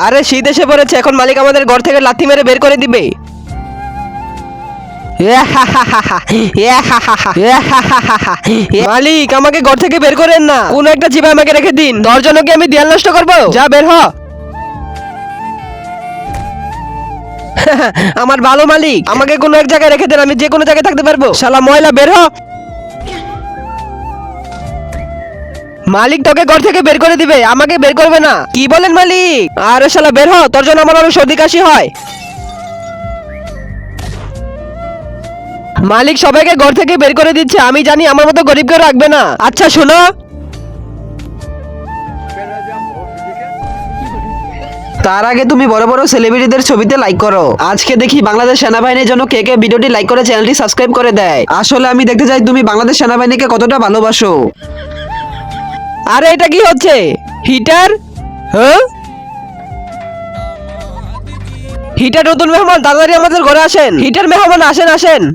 আরে শীত এসে পড়েছে, এখন মালিক আমাদের ঘর থেকে লাথি মেরে বের করে দিবে। মালিক আমাকে ঘর থেকে বের করেন না, কোন একটা জিভে আমাকে রেখে দিন। তোর জন্য কি আমি দেয়াল নষ্ট করবো? যা বের হ। আমার ভালো মালিক, আমাকে কোনো এক জায়গায় রেখে দেন, আমি যে কোনো জায়গায় থাকতে পারবো। শালা ময়লা, বের হ। মালিক তোকে ঘর থেকে বের করে দিবে, আমাকে বের করবে না। কি বলেন মালিক? আরে শালা বের হ, তোর জন্য আমার অনেক সর্দি কাশি হয়। মালিক সবাইকে ঘর থেকে বের করে দিচ্ছে, আমি জানি আমার মতো গরিবকে রাখবে না। আচ্ছা শোনো, তার আগে তুমি বড় বড় সেলিব্রিটিদের ছবিতে লাইক করো। আজকে দেখি বাংলাদেশ সেনাবাহিনীর জন্য কে কে ভিডিওটি লাইক করে চ্যানেলটি সাবস্ক্রাইব করে দেয়। আসলে আমি দেখতে চাই তুমি বাংলাদেশ সেনাবাহিনীকে কতটা ভালোবাসো। আরে এটা কি হচ্ছে? হিটার? হ্যাঁ, হিটার নতুন মেহমান, তাড়াতাড়ি আমাদের ঘরে আসেন। হিটার মেহমান আসেন আসেন।